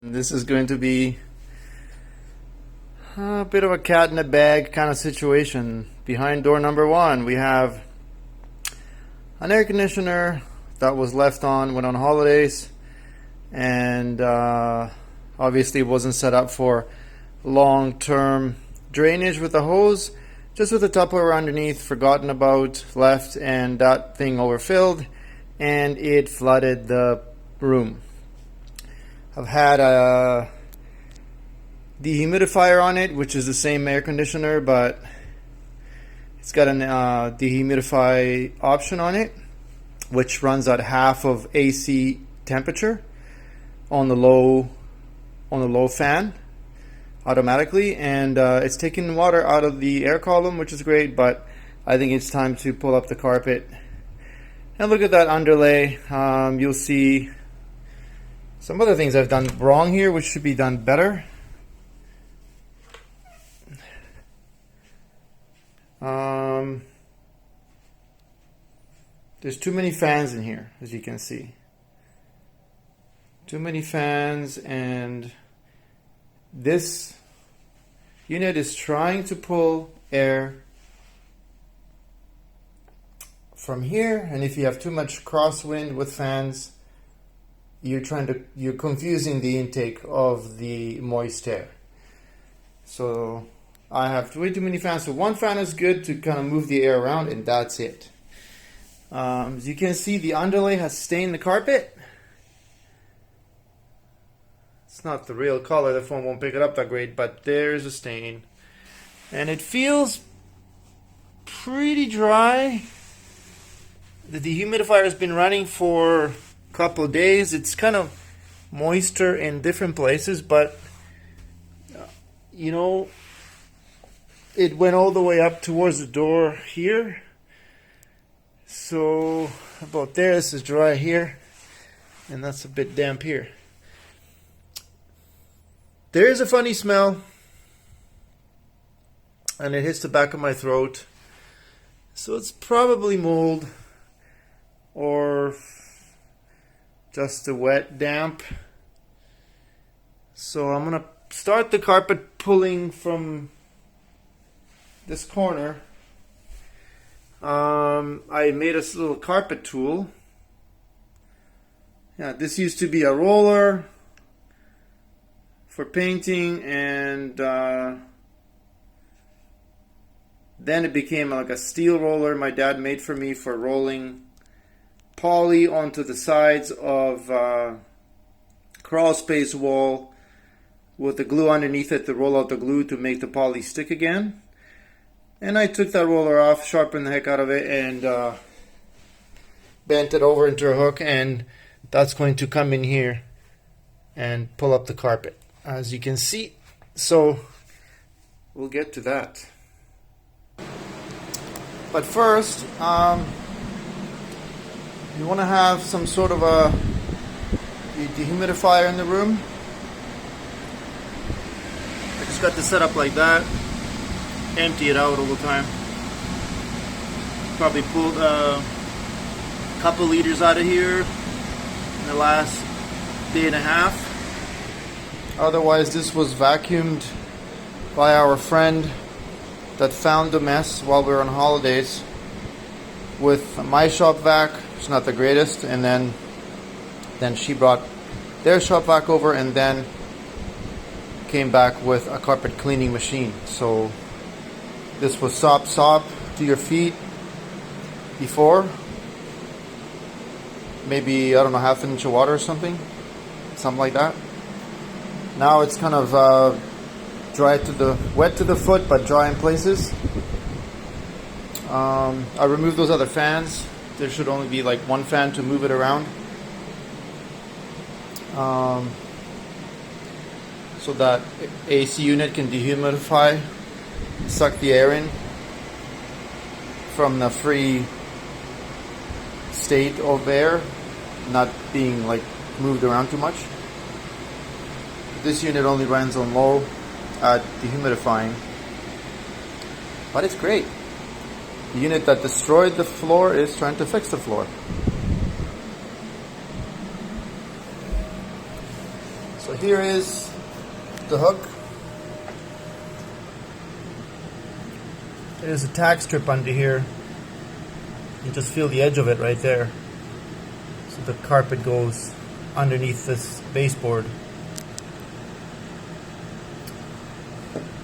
This is going to be a bit of a cat in a bag kind of situation. Behind door number one, we have an air conditioner that was left on when on holidays, and obviously it wasn't set up for long-term drainage with the hose, just with the Tupperware underneath, forgotten about, left, and that thing overfilled, and it flooded the room. I've had a dehumidifier on it, which is the same air conditioner, but it's got an dehumidify option on it, which runs at half of AC temperature on the low fan automatically, and it's taking water out of the air column, which is great. But I think it's time to pull up the carpet and look at that underlay. You'll see some other things I've done wrong here, which should be done better. There's too many fans in here, as you can see. Too many fans, and this unit is trying to pull air from here, and if you have too much crosswind with fans, you're confusing the intake of the moist air. So I have way too many fans. So one fan is good to kind of move the air around, and that's it. As you can see, the underlay has stained the carpet. It's not the real color, the phone won't pick it up that great, but there's a stain. And it feels pretty dry. The dehumidifier has been running for a couple of days. It's kind of moister in different places, but you know, it went all the way up towards the door here. So about there, this is dry here, and that's a bit damp here. There is a funny smell, and it hits the back of my throat. So it's probably mold or just a wet damp. So I'm gonna start the carpet pulling from this corner. I made a little carpet tool. Yeah, this used to be a roller for painting, and then it became like a steel roller my dad made for me for rolling poly onto the sides of crawl space wall with the glue underneath it to roll out the glue to make the poly stick again. And I took that roller off, sharpened the heck out of it, and bent it over into a hook, and that's going to come in here and pull up the carpet, as you can see. So we'll get to that. But first, you want to have some sort of a dehumidifier in the room. I just got this set up like that. Empty it out all the time. Probably pulled a couple liters out of here in the last day and a half. Otherwise, this was vacuumed by our friend that found the mess while we were on holidays with my shop vac, which is not the greatest, and then she brought their shop vac over, and then came back with a carpet cleaning machine. So this was sop to your feet before, maybe, I don't know, half an inch of water or something like that. Now it's kind of wet to the foot, but dry in places. I removed those other fans. There should only be like one fan to move it around, so that AC unit can dehumidify, suck the air in from the free state of air, not being like moved around too much. This unit only runs on low at dehumidifying, but it's great. The unit that destroyed the floor is trying to fix the floor. So here is the hook. There's a tack strip under here. You just feel the edge of it right there. So the carpet goes underneath this baseboard.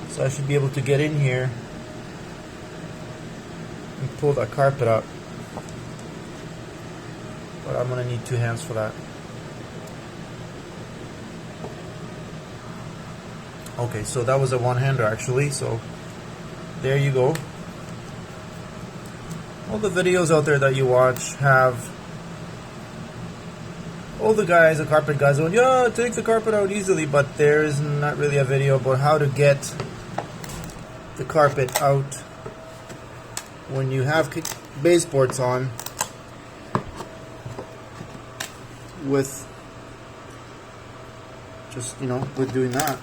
So I should be able to get in here and pull that carpet up. But I'm going to need 2 hands for that. Okay, so that was a one-hander actually, so there you go. All the videos out there that you watch have all the guys, the carpet guys, going, yeah, take the carpet out easily, but there is not really a video about how to get the carpet out when you have baseboards on with just, with doing that.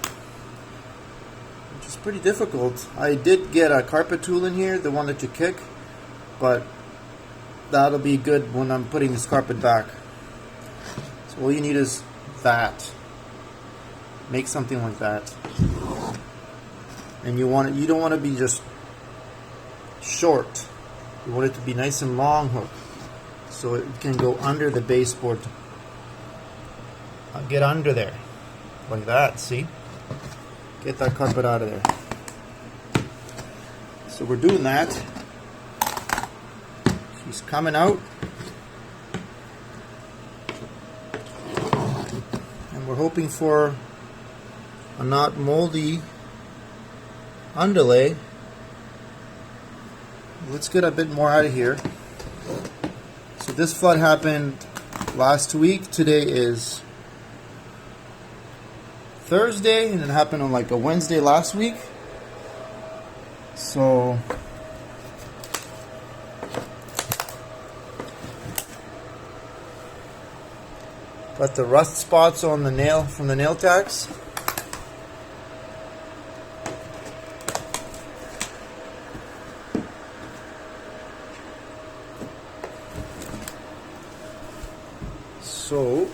Which is pretty difficult. I did get a carpet tool in here, the one that you kick, but that'll be good when I'm putting this carpet back. So all you need is that. Make something like that. And you don't want to be just short. You want it to be nice and long hook, so it can go under the baseboard. I'll get under there, like that, see? Get that carpet out of there. So we're doing that. She's coming out. And we're hoping for a not moldy underlay. Let's get a bit more out of here. So this flood happened last week. Today is Thursday, and it happened on like a Wednesday last week. So got the rust spots on the nail from the nail tacks. So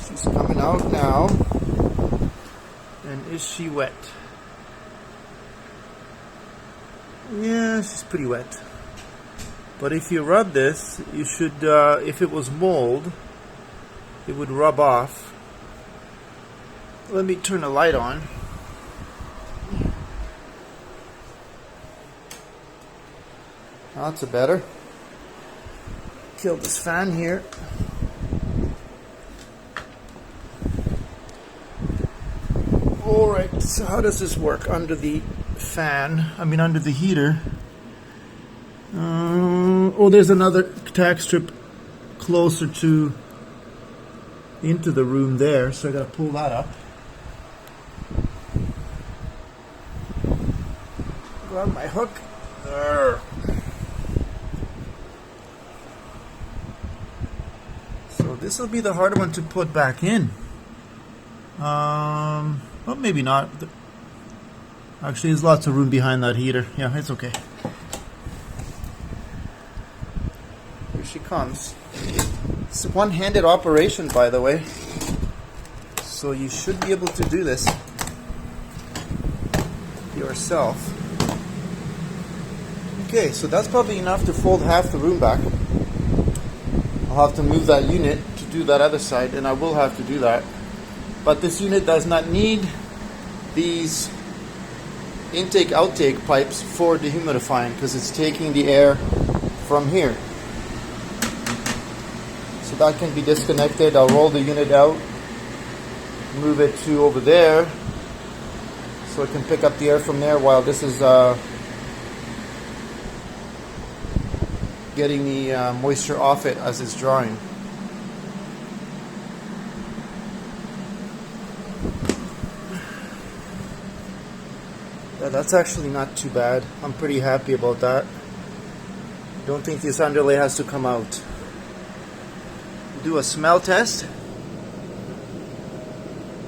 she's coming out now. And is she wet? Yeah, she's pretty wet. But if you rub this, you should, if it was mold, it would rub off. Let me turn the light on. That's a better. Kill this fan here. Alright, so how does this work under the fan? Under the heater. Oh, there's another tack strip closer into the room there, so I gotta pull that up. Grab my hook. There. So this will be the harder one to put back in. Well, maybe not. Actually, there's lots of room behind that heater. Yeah, it's okay. Here she comes. It's a one-handed operation, by the way. So you should be able to do this yourself. Okay, so that's probably enough to fold half the room back. I'll have to move that unit to do that other side, and I will have to do that. But this unit does not need these intake-outtake pipes for dehumidifying because it's taking the air from here. So that can be disconnected. I'll roll the unit out, move it to over there so it can pick up the air from there while this is getting the moisture off it as it's drying. Yeah, that's actually not too bad. I'm pretty happy about that. Don't think this underlay has to come out. Do a smell test.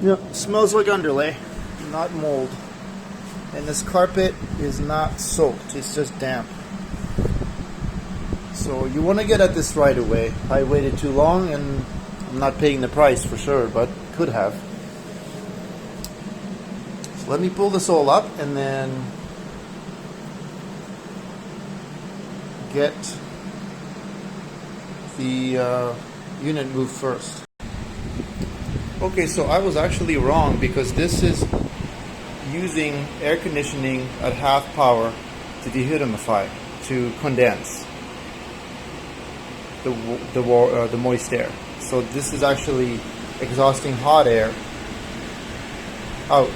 Yeah, smells like underlay, not mold. And this carpet is not soaked, it's just damp. So you want to get at this right away. I waited too long and I'm not paying the price for sure, but could have. So let me pull this all up and then get the unit moved first. Okay, so I was actually wrong because this is using air conditioning at half power to dehumidify, to condense the moist air. So this is actually exhausting hot air out.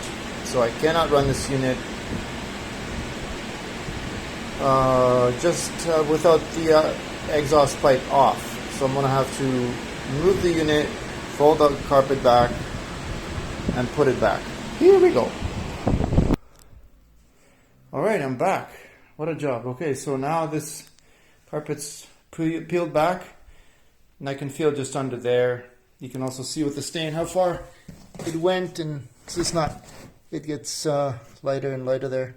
So I cannot run this unit just without the exhaust pipe off. So I'm going to have to move the unit, fold the carpet back, and put it back. Here we go. Alright, I'm back. What a job. Okay, so now this carpet's peeled back, and I can feel just under there. You can also see with the stain how far it went, and it's just not, it gets lighter and lighter there.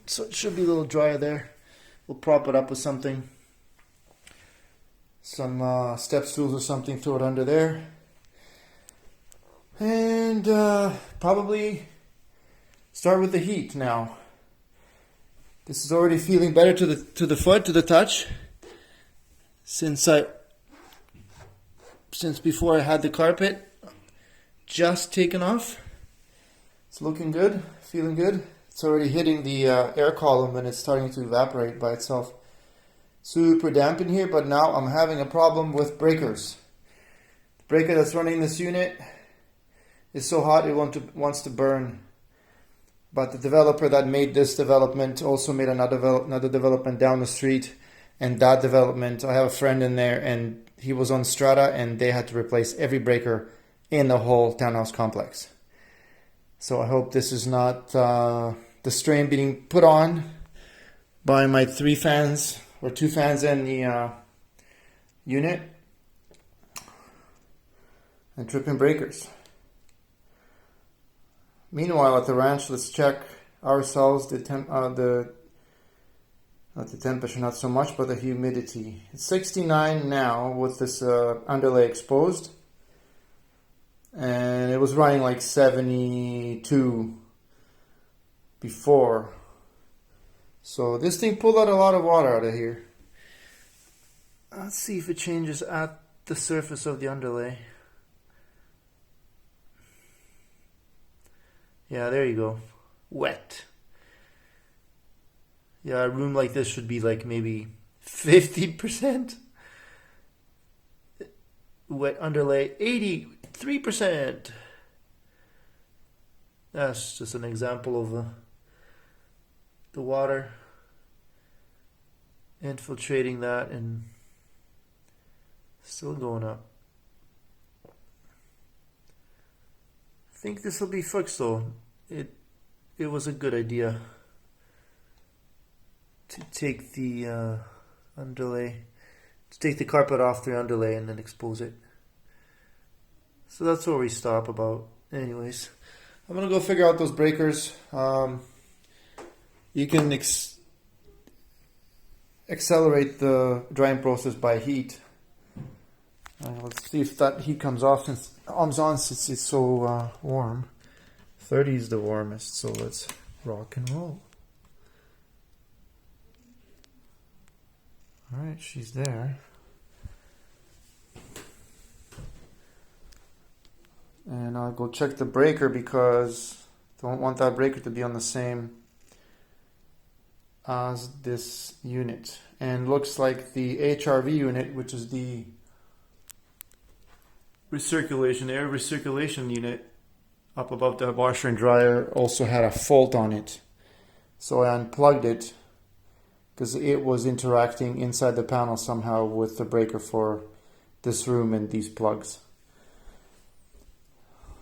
So it should be a little drier there. We'll prop it up with something. Some step stools or something, throw it under there. And probably start with the heat now. This is already feeling better to the foot, to the touch. Since before I had the carpet just taken off. It's looking good, feeling good. It's already hitting the air column and it's starting to evaporate by itself. Super damp in here, but now I'm having a problem with breakers. The breaker that's running this unit is so hot it wants to burn. But the developer that made this development also made another development down the street. And that development, I have a friend in there and he was on strata and they had to replace every breaker in the whole townhouse complex. So I hope this is not the strain being put on by my 3 fans or 2 fans in the unit and tripping breakers. Meanwhile, at the ranch, let's check ourselves not the temperature, not so much, but the humidity. It's 69 now with this underlay exposed. And it was running like 72 before. So this thing pulled out a lot of water out of here. Let's see if it changes at the surface of the underlay. Yeah, there you go. Wet. Yeah, a room like this should be like maybe 50%. Wet underlay, 83%. That's just an example of the water infiltrating that and still going up. I think this will be fixed though. It was a good idea to take the underlay, to take the carpet off the underlay and then expose it. So that's where we stop about. Anyways, I'm gonna go figure out those breakers. You can accelerate the drying process by heat. Let's see if that heat comes off since it's so warm. 30 is the warmest, so let's rock and roll. Alright, she's there. And I'll go check the breaker because I don't want that breaker to be on the same as this unit. And looks like the HRV unit, which is the air recirculation unit up above the washer and dryer, also had a fault on it. So I unplugged it because it was interacting inside the panel somehow with the breaker for this room and these plugs.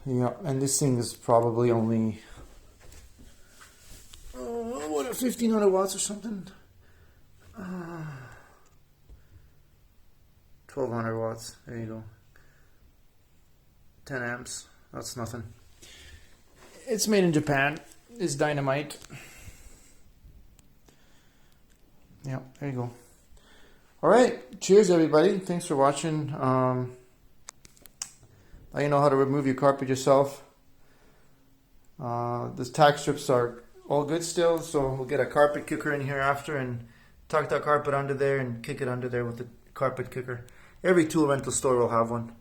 Yeah, and this thing is probably only 1500 watts or something. 1200 watts. There you go. 10 amps. That's nothing. It's made in Japan. It's dynamite. Yeah, there you go. Alright, cheers everybody. Thanks for watching. Now you know how to remove your carpet yourself. The tack strips are all good still, so we'll get a carpet kicker in here after and tuck that carpet under there and kick it under there with the carpet kicker. Every tool rental store will have one.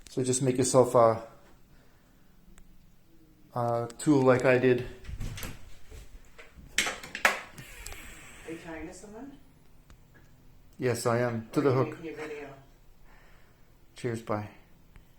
So just make yourself a tool like I did. Are you tying to someone? Yes, I am. To the hook. Making a video. Cheers, bye.